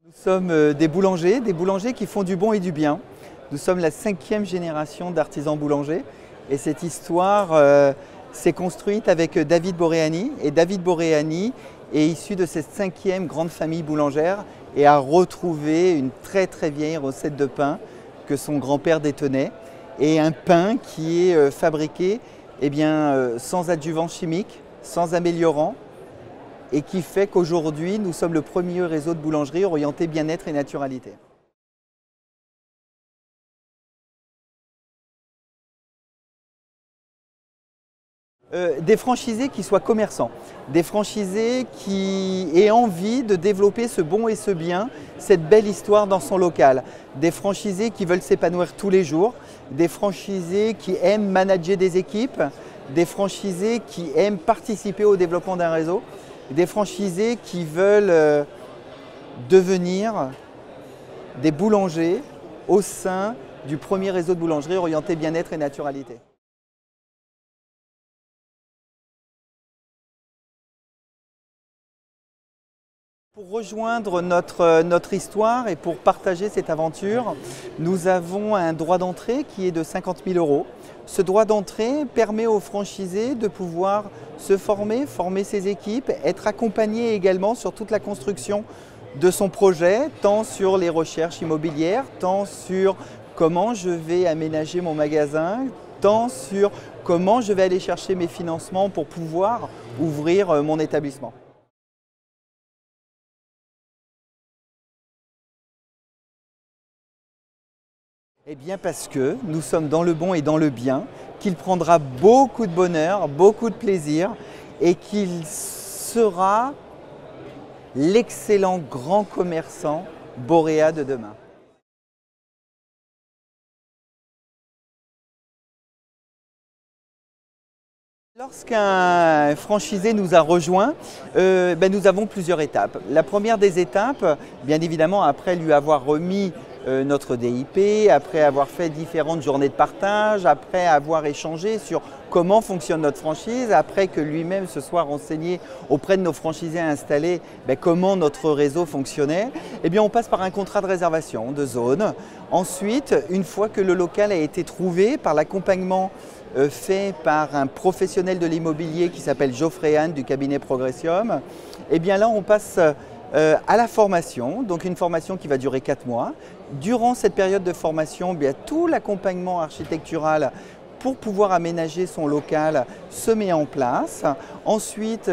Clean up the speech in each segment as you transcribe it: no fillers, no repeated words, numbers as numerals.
Nous sommes des boulangers qui font du bon et du bien. Nous sommes la 5e génération d'artisans boulangers et cette histoire s'est construite avec David Boreani. Et David Boreani est issu de cette 5e grande famille boulangère et a retrouvé une très vieille recette de pain que son grand-père détenait. Et un pain qui est fabriqué sans adjuvants chimiques, sans améliorants, et qui fait qu'aujourd'hui, nous sommes le premier réseau de boulangeries orienté bien-être et naturalité. Des franchisés qui soient commerçants, des franchisés qui aient envie de développer ce bon et ce bien, cette belle histoire dans son local, des franchisés qui veulent s'épanouir tous les jours, des franchisés qui aiment manager des équipes, des franchisés qui aiment participer au développement d'un réseau, des franchisés qui veulent devenir des boulangers au sein du premier réseau de boulangerie orienté bien-être et naturalité. Pour rejoindre notre histoire et pour partager cette aventure, nous avons un droit d'entrée qui est de 50 000 €. Ce droit d'entrée permet aux franchisés de pouvoir se former ses équipes, être accompagnés également sur toute la construction de son projet, tant sur les recherches immobilières, tant sur comment je vais aménager mon magasin, tant sur comment je vais aller chercher mes financements pour pouvoir ouvrir mon établissement. Eh bien parce que nous sommes dans le bon et dans le bien, qu'il prendra beaucoup de bonheur, beaucoup de plaisir et qu'il sera l'excellent grand commerçant Borea de demain. Lorsqu'un franchisé nous a rejoints, nous avons plusieurs étapes. La première des étapes, bien évidemment, après lui avoir remis notre DIP, après avoir fait différentes journées de partage, après avoir échangé sur comment fonctionne notre franchise, après que lui-même se soit renseigné auprès de nos franchisés installés comment notre réseau fonctionnait, on passe par un contrat de réservation de zone. Ensuite, une fois que le local a été trouvé par l'accompagnement fait par un professionnel de l'immobilier qui s'appelle Geoffrey Anne du cabinet Progressium, là on passe à la formation, donc une formation qui va durer 4 mois. Durant cette période de formation, tout l'accompagnement architectural pour pouvoir aménager son local se met en place. Ensuite,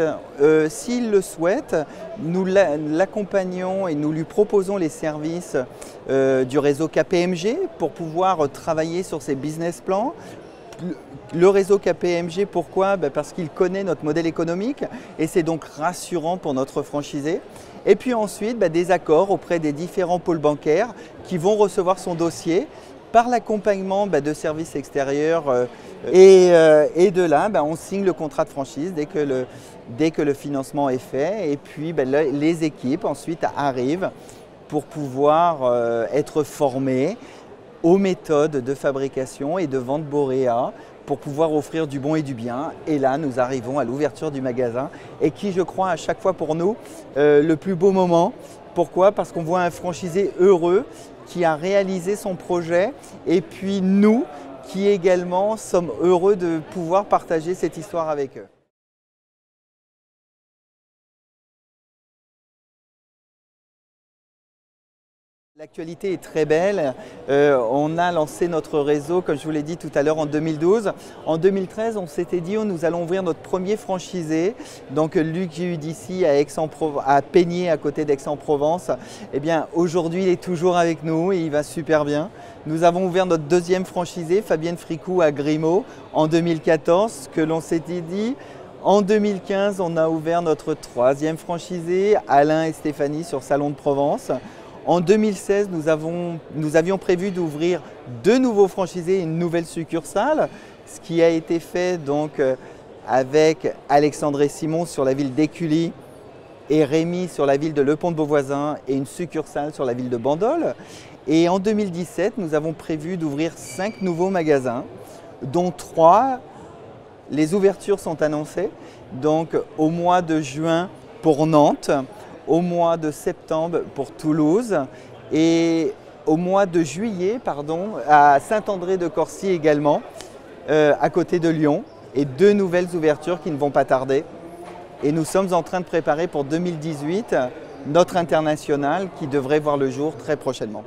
s'il le souhaite, nous l'accompagnons et nous lui proposons les services du réseau KPMG pour pouvoir travailler sur ses business plans. Le réseau KPMG, pourquoi? Parce qu'il connaît notre modèle économique et c'est donc rassurant pour notre franchisé. Et puis ensuite, des accords auprès des différents pôles bancaires qui vont recevoir son dossier par l'accompagnement de services extérieurs et de là, on signe le contrat de franchise dès que le financement est fait et puis les équipes ensuite arrivent pour pouvoir être formées aux méthodes de fabrication et de vente Borea pour pouvoir offrir du bon et du bien. Et là, nous arrivons à l'ouverture du magasin et qui, je crois, à chaque fois pour nous, le plus beau moment. Pourquoi? Parce qu'on voit un franchisé heureux qui a réalisé son projet et puis nous qui également sommes heureux de pouvoir partager cette histoire avec eux. L'actualité est très belle. On a lancé notre réseau, comme je vous l'ai dit tout à l'heure, en 2012. En 2013, on s'était dit nous allons ouvrir notre premier franchisé, donc Luc Giudici à Peigné, à côté d'Aix-en-Provence. Aujourd'hui, il est toujours avec nous et il va super bien. Nous avons ouvert notre deuxième franchisé, Fabienne Fricou, à Grimaud, en 2014, que l'on s'était dit. En 2015, on a ouvert notre troisième franchisé, Alain et Stéphanie, sur Salon de Provence. En 2016, nous avions prévu d'ouvrir 2 nouveaux franchisés et une nouvelle succursale, ce qui a été fait donc avec Alexandre et Simon sur la ville d'Écully et Rémi sur la ville de Le Pont de Beauvoisin et une succursale sur la ville de Bandol. Et en 2017, nous avons prévu d'ouvrir 5 nouveaux magasins, dont 3, les ouvertures sont annoncées, donc au mois de juin pour Nantes, au mois de septembre pour Toulouse et au mois de juillet à Saint-André-de-Corcy également, à côté de Lyon, et 2 nouvelles ouvertures qui ne vont pas tarder. Et nous sommes en train de préparer pour 2018 notre international qui devrait voir le jour très prochainement.